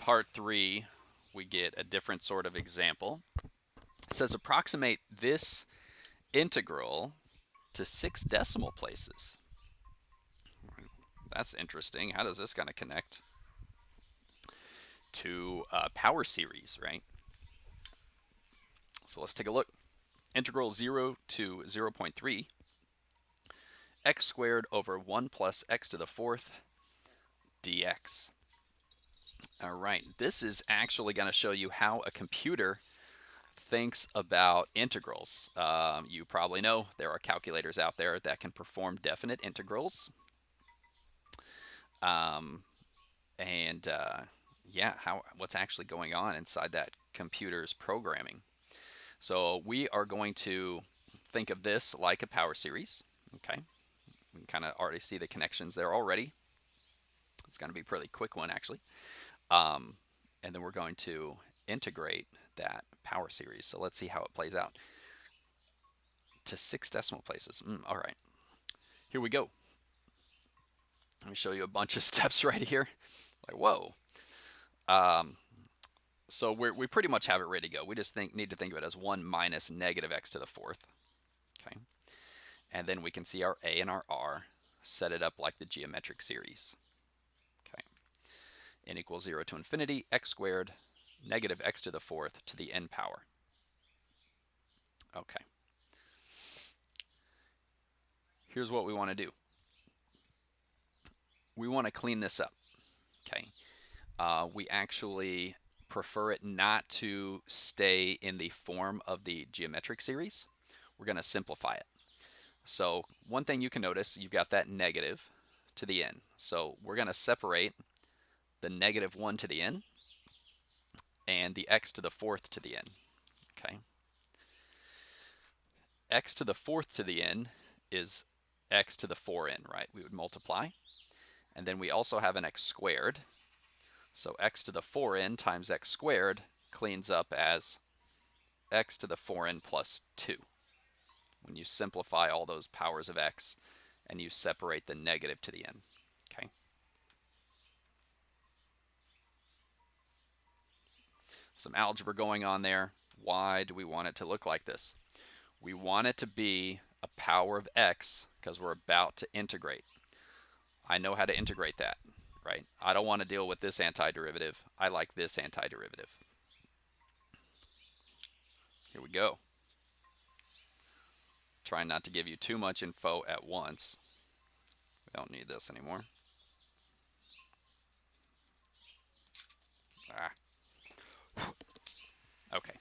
part 3, we get a different sort of example. It says approximate this integral to 6 decimal places. That's interesting. How does this kind of connect to power series, right? So let's take a look. Integral 0 to 0.3 x squared over 1 plus x to the 4th dx. All right, this is actually going to show you how a computer thinks about integrals. You probably know there are calculators out there that can perform definite integrals. Yeah, what's actually going on inside that computer's programming. So we are going to think of this like a power series. Okay, we can kind of already see the connections there already. It's going to be a pretty quick one actually. And then we're going to integrate that power series. So let's see how it plays out. To 6 decimal places. All right, here we go. Let me show you a bunch of steps right here. Like, whoa. So we pretty much have it ready to go. We just need to think of it as 1 minus negative x to the 4th. Okay. And then we can see our a and our r, set it up like the geometric series. Okay. N equals 0 to infinity, x squared, negative x to the 4th to the n power. Okay. Here's what we want to do. We want to clean this up. Okay. We actually prefer it not to stay in the form of the geometric series. We're going to simplify it. So one thing you can notice, you've got that negative to the n. So we're going to separate the negative 1 to the n and the x to the 4th to the n. Okay. X to the 4th to the n is x to the 4n, right? We would multiply. And then we also have an x squared. So x to the 4n times x squared cleans up as x to the 4n plus 2. When you simplify all those powers of x and you separate the negative to the n. Okay. Some algebra going on there. Why do we want it to look like this? We want it to be a power of x because we're about to integrate. I know how to integrate that, right? I don't want to deal with this antiderivative. I like this antiderivative. Here we go. Trying not to give you too much info at once. We don't need this anymore. Okay.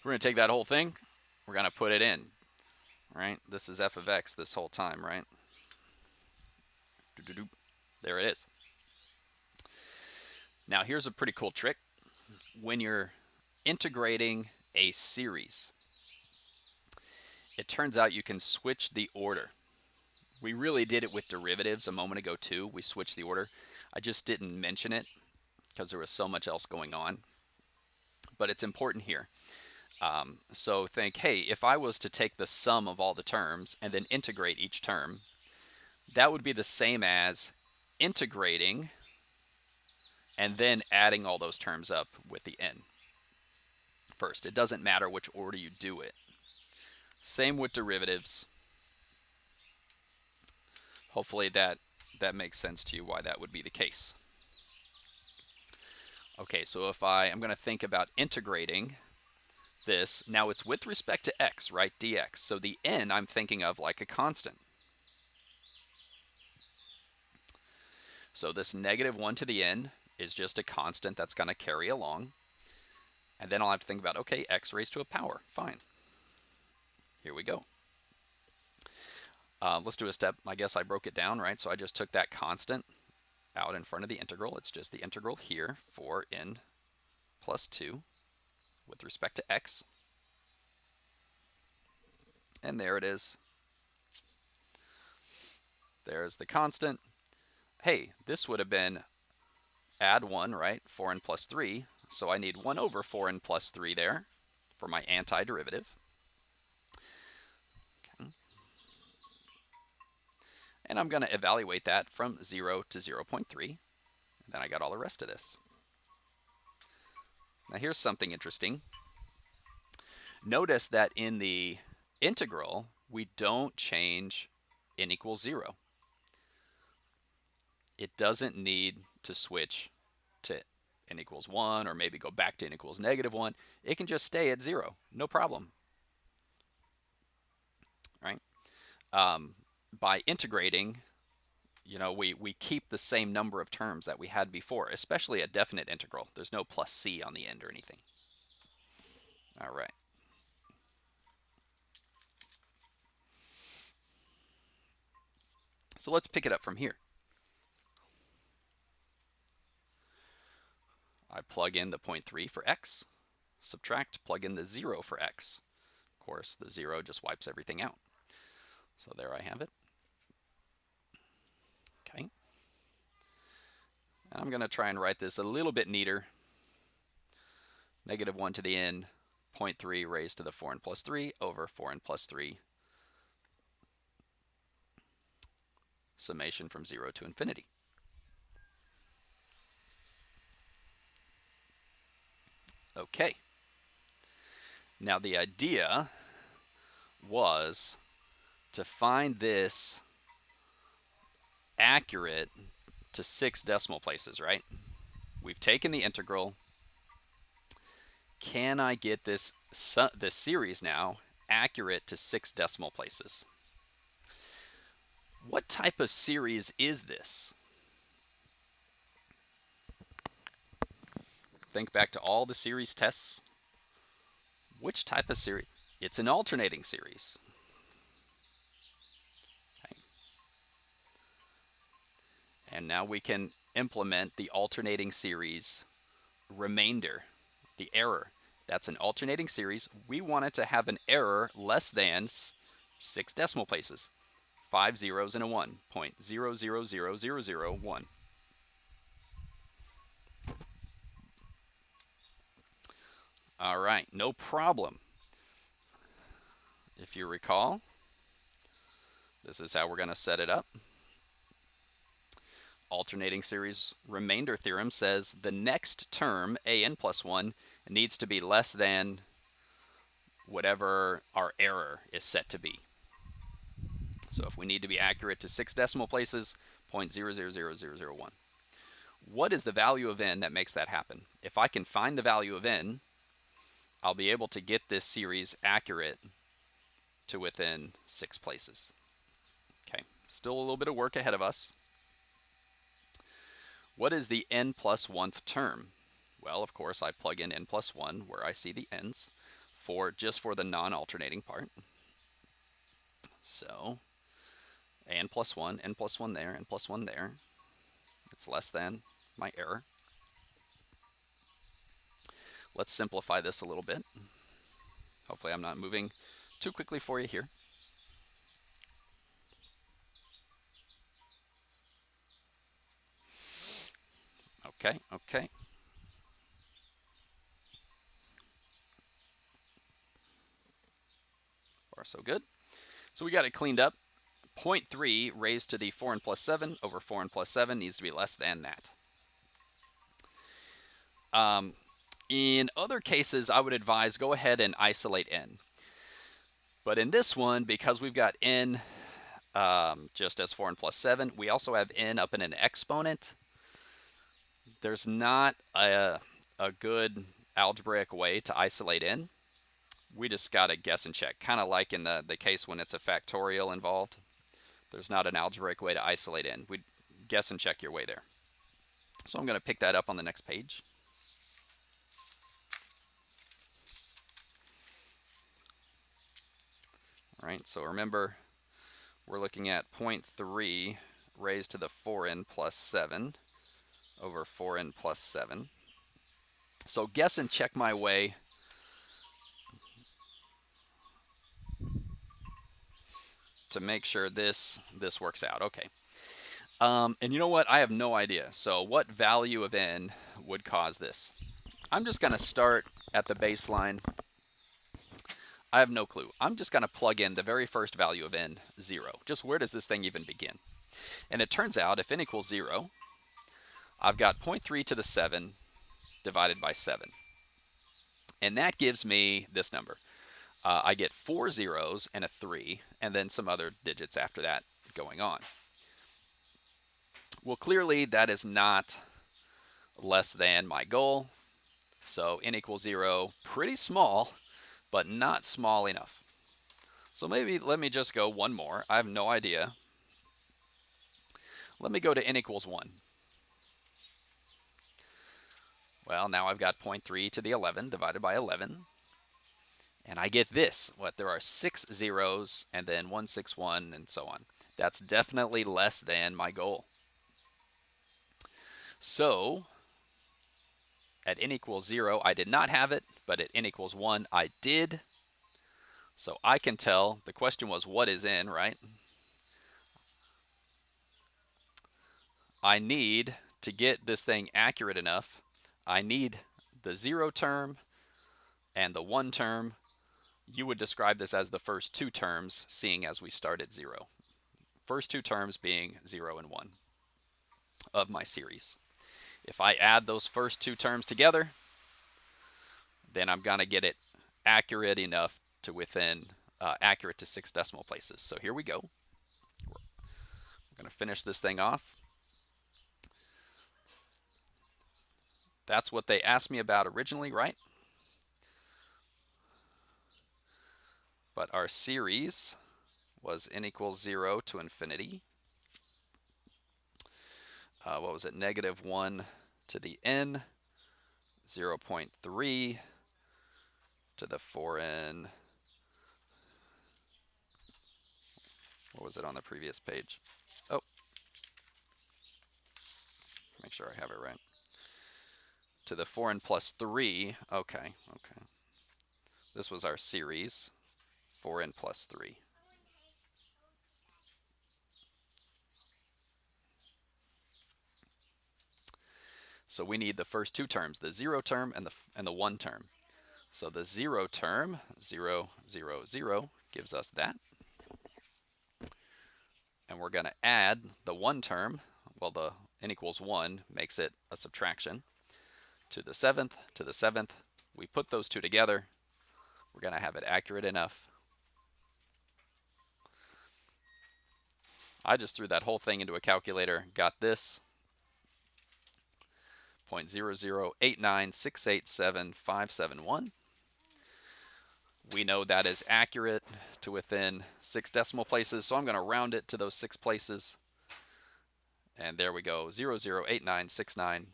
We're going to take that whole thing. We're going to put it in, right? This is f of x this whole time, right? There it is. Now here's a pretty cool trick. When you're integrating a series, it turns out you can switch the order. We really did it with derivatives a moment ago too. We switched the order. I just didn't mention it because there was so much else going on. But it's important here. So think, hey, if I was to take the sum of all the terms and then integrate each term, that would be the same as integrating and then adding all those terms up with the n first. It doesn't matter which order you do it. Same with derivatives. Hopefully that makes sense to you why that would be the case. Okay, so if I'm going to think about integrating this, now it's with respect to x, right, dx. So the n I'm thinking of like a constant. So this negative 1 to the n is just a constant that's going to carry along. And then I'll have to think about, okay, x raised to a power. Fine. Here we go. Let's do a step. I guess I broke it down, right? So I just took that constant out in front of the integral. It's just the integral here for n plus 2 with respect to x. And there it is. There's the constant. Hey, this would have been add 1, right? 4n plus 3. So I need 1 over 4n plus 3 there for my antiderivative. Okay. And I'm going to evaluate that from 0 to 0.3. And then I got all the rest of this. Now here's something interesting. Notice that in the integral, we don't change n equals 0. It doesn't need to switch to n equals 1 or maybe go back to n equals -1. It can just stay at 0, no problem. Right? By integrating, we keep the same number of terms that we had before, especially a definite integral. There's no plus c on the end or anything. All right. So let's pick it up from here. I plug in the 0.3 for x, subtract, plug in the 0 for x. Of course, the 0 just wipes everything out. So there I have it. Okay. And I'm going to try and write this a little bit neater. -1 to the n, 0.3 raised to the 4n plus 3 over 4n plus 3, summation from 0 to infinity. Okay. Now the idea was to find this accurate to 6 decimal places, right? We've taken the integral. Can I get this series now accurate to 6 decimal places? What type of series is this? Think back to all the series tests. Which type of series? It's an alternating series. Okay. And now we can implement the alternating series remainder, the error. That's an alternating series. We want it to have an error less than 6 decimal places. 5 zeros and a 1, 0.000001. All right, no problem. If you recall, this is how we're going to set it up. Alternating series remainder theorem says the next term, an plus 1, needs to be less than whatever our error is set to be. So if we need to be accurate to 6 decimal places, 0.000001. What is the value of n that makes that happen? If I can find the value of n, I'll be able to get this series accurate to within 6 places. Okay, still a little bit of work ahead of us. What is the n plus 1th term? Well, of course, I plug in n plus 1 where I see the n's just for the non-alternating part. So n plus 1 there, n plus 1 there. It's less than my error. Let's simplify this a little bit. Hopefully I'm not moving too quickly for you here. Okay. Far so good. So we got it cleaned up. 0.3 raised to the 4n plus 7 over 4n plus 7 needs to be less than that. In other cases, I would advise go ahead and isolate n. But in this one, because we've got n just as 4n plus 7, we also have n up in an exponent. There's not a good algebraic way to isolate n. We just got to guess and check, kind of like in the case when it's a factorial involved. There's not an algebraic way to isolate n. We guess and check your way there. So I'm going to pick that up on the next page. All right, so remember, we're looking at 0.3 raised to the 4n plus 7 over 4n plus 7. So guess and check my way to make sure this works out. Okay. And you know what? I have no idea. So what value of n would cause this? I'm just going to start at the baseline. I have no clue. I'm just going to plug in the very first value of n, 0. Just where does this thing even begin? And it turns out if n equals 0, I've got 0.3 to the 7 divided by 7. And that gives me this number. I get 4 zeros and a 3, and then some other digits after that going on. Well, clearly that is not less than my goal. So n equals 0, pretty small, but not small enough. So maybe let me just go one more. I have no idea. Let me go to n equals 1. Well, now I've got 0.3 to the 11 divided by 11. And I get this. What? There are 6 zeros and then 161 and so on. That's definitely less than my goal. So at n equals 0, I did not have it, but at n equals 1, I did. So I can tell, the question was what is n, right? I need to get this thing accurate enough. I need the 0 term and the 1 term. You would describe this as the first 2 terms, seeing as we start at 0. First 2 terms being 0 and 1 of my series. If I add those first 2 terms together, then I'm going to get it accurate enough to within accurate to 6 decimal places. So here we go. We're going to finish this thing off. That's what they asked me about originally, right? But our series was n equals 0 to infinity. What was it? Negative 1 to the n, 0.3 to the 4n. What was it on the previous page? Oh, make sure I have it right. To the 4n plus 3. Okay. This was our series, 4n plus 3. So we need the first 2 terms, the 0 term and the 1 term. So the 0 term, 0, 0, 0, gives us that. And we're going to add the 1 term. Well, the n equals 1 makes it a subtraction. To the 7th. We put those 2 together. We're going to have it accurate enough. I just threw that whole thing into a calculator, got this. 0.0089687,571. We know that is accurate to within 6 decimal places, so I'm going to round it to those 6 places. And there we go, 008969.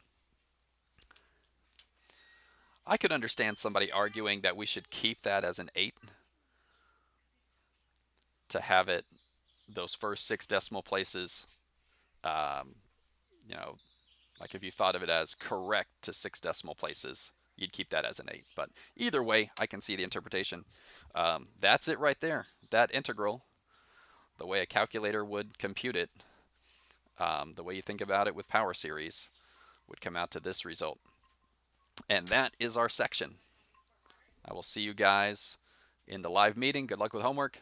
I could understand somebody arguing that we should keep that as an 8 to have it, those first 6 decimal places, like if you thought of it as correct to 6 decimal places, you'd keep that as an 8. But either way, I can see the interpretation. That's it right there. That integral, the way a calculator would compute it, the way you think about it with power series, would come out to this result. And that is our section. I will see you guys in the live meeting. Good luck with homework.